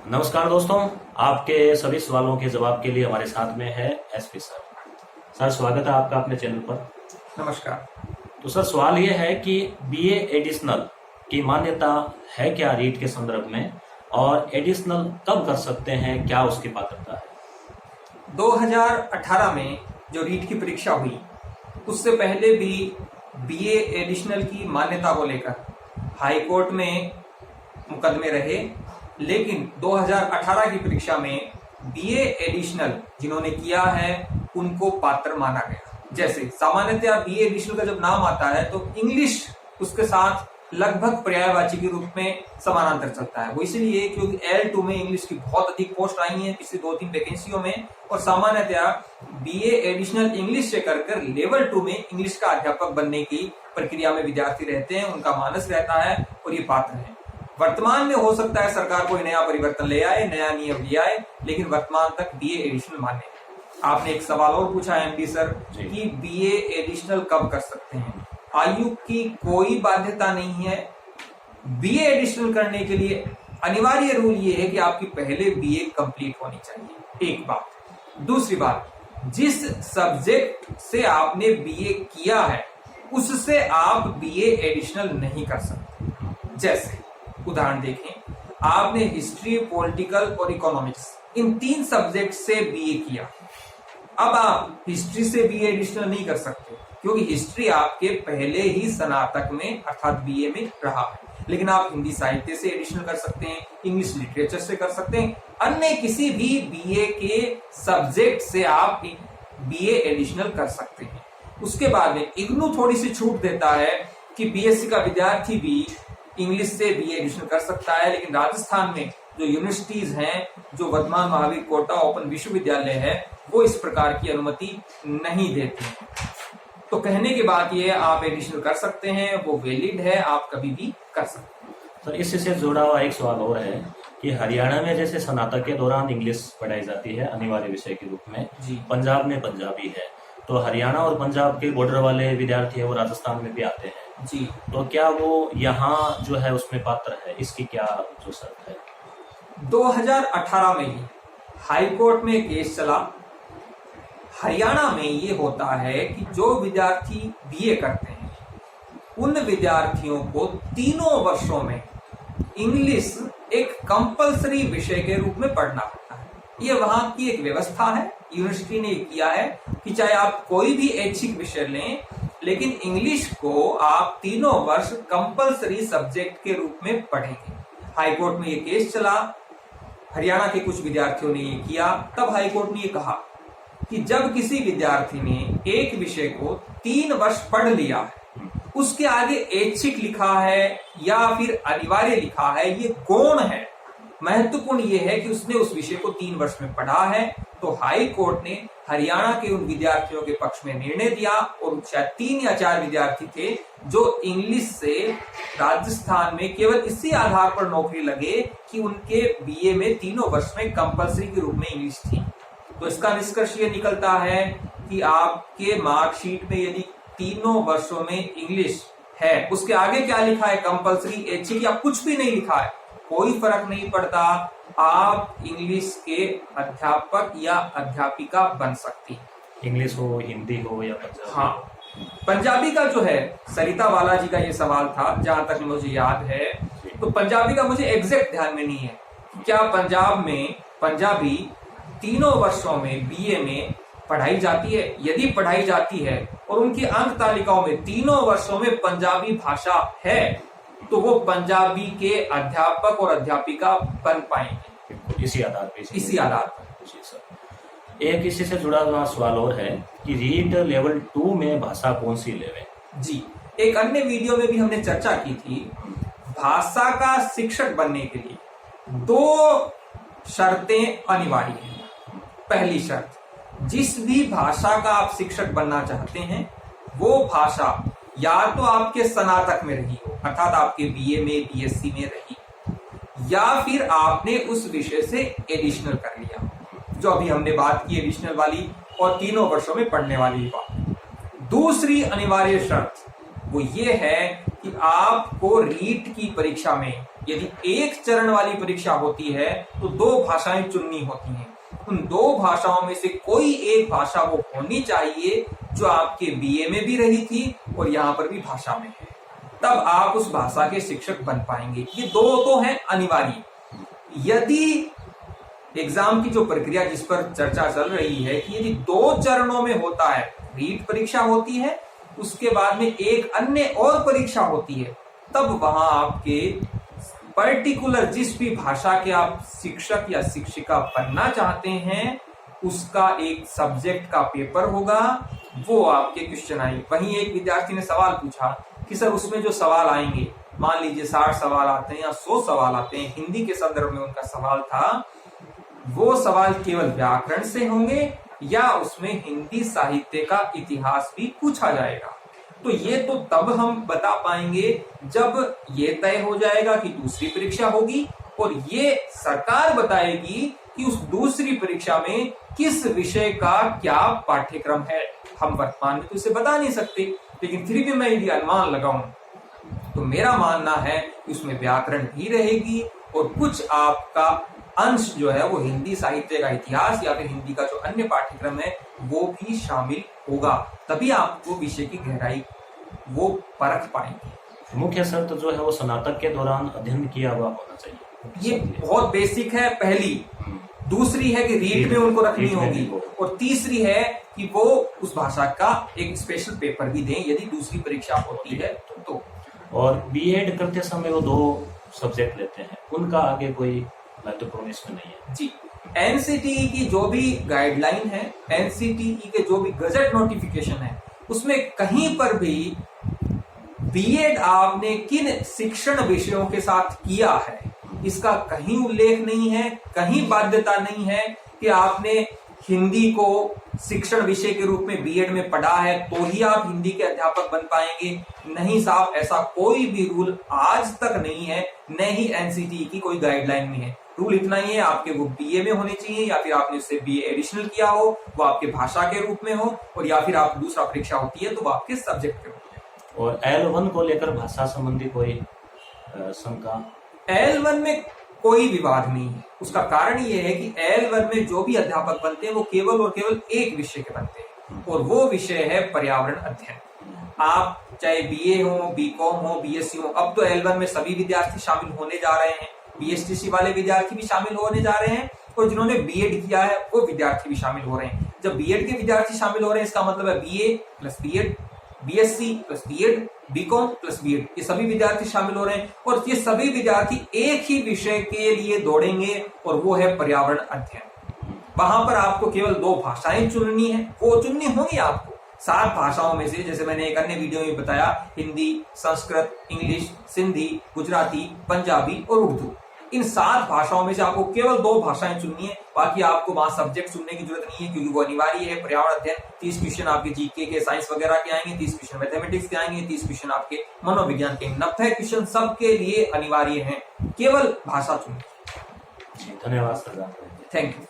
नमस्कार दोस्तों, आपके सभी सवालों के जवाब के लिए हमारे साथ में है एसपी सर। सर, स्वागत है आपका अपने चैनल पर। नमस्कार। तो सर, सवाल ये है कि बीए एडिशनल की मान्यता है क्या रीट के संदर्भ में, और एडिशनल कब कर सकते हैं, क्या उसकी पात्रता है? 2018 में जो रीट की परीक्षा हुई उससे पहले भी बीए एडिशनल की मान्यता को लेकर हाई कोर्ट में मुकदमे रहे, लेकिन 2018 की परीक्षा में बीए एडिशनल जिन्होंने किया है उनको पात्र माना गया। जैसे सामान्यतया बीए एडिशनल का जब नाम आता है तो इंग्लिश उसके साथ लगभग पर्यायवाची के रूप में समानांतर चलता है। वो इसलिए क्योंकि L2 में इंग्लिश की बहुत अधिक पोस्ट आई है पिछली 2-3 वैकेंसियों में, और सामान्यतया बीए एडिशनल इंग्लिश से कर लेवल 2 में इंग्लिश का अध्यापक बनने की प्रक्रिया में विद्यार्थी रहते हैं, उनका मानस रहता है और ये पात्र है। वर्तमान में हो सकता है सरकार कोई नया परिवर्तन ले आए, नया नियम ले आए, लेकिन वर्तमान तक बीए एडिशनल मान्य है। आपने एक सवाल और पूछा है एमडी सर कि बीए एडिशनल कब कर सकते हैं। आयु की कोई बाध्यता नहीं है। बीए एडिशनल करने के लिए अनिवार्य रूल ये है कि आपकी पहले बीए कंप्लीट होनी चाहिए, एक बात। दूसरी बात, जिस सब्जेक्ट से आपने बीए किया है उससे आप बीए एडिशनल नहीं कर सकते। जैसे उदाहरण देखें, आपने हिस्ट्री, पॉलिटिकल और इकोनॉमिक्स इन 3 सब्जेक्ट से बीए किया। अब आप हिस्ट्री से बीए एडिशनल नहीं कर सकते क्योंकि हिस्ट्री आपके पहले ही स्नातक में अर्थात बीए में रहा है, लेकिन आप हिंदी साहित्य से एडिशनल कर सकते हैं, इंग्लिश लिटरेचर से कर सकते हैं, अन्य किसी भी बीए के सब्जेक्ट से आप बीए एडिशनल कर सकते हैं। उसके बाद में इग्नू थोड़ी सी छूट देता है कि बीएससी का विद्यार्थी भी इंग्लिश से बीए एडिशनल कर सकता है, लेकिन राजस्थान में जो यूनिवर्सिटीज हैं, जो वर्धमान महावीर कोटा ओपन विश्वविद्यालय है, वो इस प्रकार की अनुमति नहीं देते। तो कहने की बात ये, आप एडिशनल कर सकते हैं, वो वैलिड है, आप कभी भी कर सकते हैं। सर, इससे जुड़ा हुआ एक सवाल और है कि हरियाणा में जैसे स्नातक के दौरान इंग्लिश पढ़ाई जाती है अनिवार्य विषय के रूप में, पंजाब में पंजाबी है, तो हरियाणा और पंजाब के बॉर्डर वाले विद्यार्थी है वो राजस्थान में भी आते हैं जी, तो क्या वो यहाँ जो है उसमें पात्र है? इसकी क्या जो शर्त है? 2018 में ही हाई कोर्ट में केस चला। हरियाणा में ये होता है कि जो विद्यार्थी बीए करते हैं उन विद्यार्थियों को तीनों वर्षों में इंग्लिश एक कंपलसरी विषय के रूप में पढ़ना पड़ता है। ये वहां की एक व्यवस्था है, यूनिवर्सिटी ने किया है कि चाहे आप कोई भी ऐच्छिक विषय लें, लेकिन इंग्लिश को आप तीनों वर्ष कंपलसरी सब्जेक्ट के रूप में पढ़ेंगे। हाई कोर्ट में ये केस चला, हरियाणा के कुछ विद्यार्थियों ने ये किया। तब हाई कोर्ट ने ये कहा कि जब किसी विद्यार्थी ने एक विषय को 3 वर्ष पढ़ लिया है, उसके आगे ऐच्छिक लिखा है या फिर अनिवार्य लिखा है, ये गौण है। महत्वपूर्ण ये है कि उसने उस विषय को 3 वर्ष में पढ़ा है। तो हाई कोर्ट ने हरियाणा के उन विद्यार्थियों के पक्ष में निर्णय दिया, और शायद 3 या 4 विद्यार्थी थे जो इंग्लिश से राजस्थान में केवल इसी आधार पर नौकरी लगे कि उनके बीए में तीनों वर्ष में कंपलसरी के रूप में इंग्लिश थी। तो इसका निष्कर्ष ये निकलता है कि आपके मार्कशीट में यदि तीनों वर्षों में इंग्लिश है, उसके आगे क्या लिखा है, कंपलसरी, ऐच्छिक या कुछ भी नहीं लिखा है, कोई फर्क नहीं पड़ता, आप इंग्लिश के अध्यापक या अध्यापिका बन सकती हैं। इंग्लिश हो, हिंदी हो या पंजाबी? हाँ, पंजाबी का जो है, सरिता वाला जी का ये सवाल था जहां तक मुझे याद है, तो पंजाबी का मुझे एग्जैक्ट ध्यान में नहीं है। क्या पंजाब में पंजाबी तीनों वर्षों में बीए में पढ़ाई जाती है? यदि पढ़ाई जाती है और उनकी अंक तालिकाओं में तीनों वर्षों में पंजाबी भाषा है, तो वो पंजाबी के अध्यापक और अध्यापिका बन पाएंगे। इसी आधार पर इसी आधार पर। जी सर, एक इसी से जुड़ा हुआ सवाल और है कि रीट लेवल 2 में भाषा कौन सी लेवे? जी, एक अन्य वीडियो में भी हमने चर्चा की थी, भाषा का शिक्षक बनने के लिए 2 शर्तें अनिवार्य हैं। पहली शर्त, जिस भी भाषा का आप शिक्षक बनना चाहते हैं वो भाषा या तो आपके स्नातक में रही हो, अर्थात आपके बीए में, बीएससी में रही, या फिर आपने उस विषय से एडिशनल कर लिया, जो अभी हमने बात की एडिशनल वाली और तीनों वर्षों में पढ़ने वाली बात। दूसरी अनिवार्य शर्त वो ये है कि आपको रीट की परीक्षा में यदि एक चरण वाली परीक्षा होती है तो 2 भाषाएं चुननी होती हैं। उन 2 भाषाओं में से कोई एक भाषा वो होनी चाहिए जो आपके बीए में भी रही थी और यहाँ पर भी भाषा में है, तब आप उस भाषा के शिक्षक बन पाएंगे। ये 2 तो हैं अनिवार्य। यदि एग्जाम की जो प्रक्रिया जिस पर चर्चा चल रही है कि यदि 2 चरणों में होता है, रीट परीक्षा होती है, उसके बाद में एक अन्य और परीक्षा होती है, तब वहां आपके पर्टिकुलर जिस भी भाषा के आप शिक्षक या शिक्षिका बनना चाहते हैं उसका एक सब्जेक्ट का पेपर होगा, वो आपके क्वेश्चन आएंगे। वहीं एक विद्यार्थी ने सवाल पूछा कि सर उसमें जो सवाल आएंगे, मान लीजिए 60 सवाल आते हैं या 100 सवाल आते हैं, हिंदी के संदर्भ में उनका सवाल था, वो सवाल केवल व्याकरण से होंगे या उसमें हिंदी साहित्य का इतिहास भी पूछा जाएगा। तो ये तो तब हम बता पाएंगे जब ये तय हो जाएगा कि दूसरी परीक्षा होगी और ये सरकार बताएगी कि उस दूसरी परीक्षा में किस विषय का क्या पाठ्यक्रम है। हम वर्तमान में तो इसे बता नहीं सकते, लेकिन फिर भी मैं यदि अनुमान लगाऊं तो मेरा मानना है कि उसमें व्याकरण भी रहेगी और कुछ आपका अंश जो है वो हिंदी साहित्य का इतिहास या फिर हिंदी का जो अन्य पाठ्यक्रम है वो भी शामिल होगा। तभी आपको विषय की गहराई वो परख पाएंगे। मुख्य शर्त जो है वो स्नातक के दौरान अध्ययन किया हुआ होना चाहिए। ये बहुत बेसिक है पहली। दूसरी है कि रीट में उनको रखनी होगी और तीसरी है कि वो उस भाषा का एक स्पेशल पेपर भी दें यदि दूसरी परीक्षा होती है तो। और बीएड करते समय वो 2 सब्जेक्ट लेते हैं, उनका आगे कोई महत्वपूर्ण इसमें नहीं है जी। एनसीटीई की जो भी गाइडलाइन है, एनसीटीई के जो भी गजट नोटिफिकेशन है, उसमें कहीं पर भी बीएड आपने किन शिक्षण विषयों के साथ किया है इसका कहीं उल्लेख नहीं है, कहीं बाध्यता नहीं है कि आपने हिंदी को शिक्षण विषय के रूप में बीएड में पढ़ा है तो ही आप हिंदी के अध्यापक बन पाएंगे। नहीं साहब, ऐसा कोई भी रूल आज तक नहीं है, न ही एनसीटीई की कोई गाइडलाइन में है। रूल इतना ही है, आपके वो बीए में होने चाहिए या फिर आपने उससे बीए एडिशनल किया हो, वो आपके भाषा के रूप में हो, और या फिर आप दूसरा परीक्षा होती है तो वो आपके सब्जेक्ट के रूप में। और L1 को लेकर भाषा संबंधी कोई शंका? L1 में कोई विवाद नहीं है। उसका कारण ये है कि L1 में जो भी अध्यापक बनते हैं वो केवल और केवल एक विषय के बनते हैं और वो विषय है पर्यावरण अध्ययन। आप चाहे बीए हो, बीकॉम हो, बीएससी हो, अब तो L1 में सभी विद्यार्थी शामिल होने जा रहे हैं। बीएसटीसी वाले विद्यार्थी भी शामिल होने जा रहे हैं और जिन्होंने बीएड किया है वो विद्यार्थी भी शामिल हो रहे हैं। जब बीएड के विद्यार्थी शामिल हो रहे हैं इसका मतलब है BA plus BEd, BSc plus BEd, BCom plus BEd, ये सभी विद्यार्थी शामिल हो रहे हैं और ये सभी विद्यार्थी एक ही विषय के लिए दौड़ेंगे और वो है पर्यावरण अध्ययन। वहां पर आपको केवल 2 भाषाएं चुननी है, वो चुननी होंगी आपको 7 भाषाओं में से। जैसे मैंने एक अन्य वीडियो में बताया, हिंदी, संस्कृत, इंग्लिश, सिंधी, गुजराती, पंजाबी और उर्दू। इन 7 भाषाओं में से आपको केवल 2 भाषाएं चुननी है, बाकी आपको वहां सब्जेक्ट चुनने की जरूरत नहीं है क्योंकि वो अनिवार्य है। पर्यावरण अध्ययन 30 क्वेश्चन आपके जीके के, साइंस वगैरह के आएंगे, 30 क्वेश्चन मैथमेटिक्स के आएंगे, 30 क्वेश्चन आपके मनोविज्ञान के, 90 क्वेश्चन सबके लिए अनिवार्य हैं, केवल भाषा चुनिए। धन्यवाद सर। Thank you.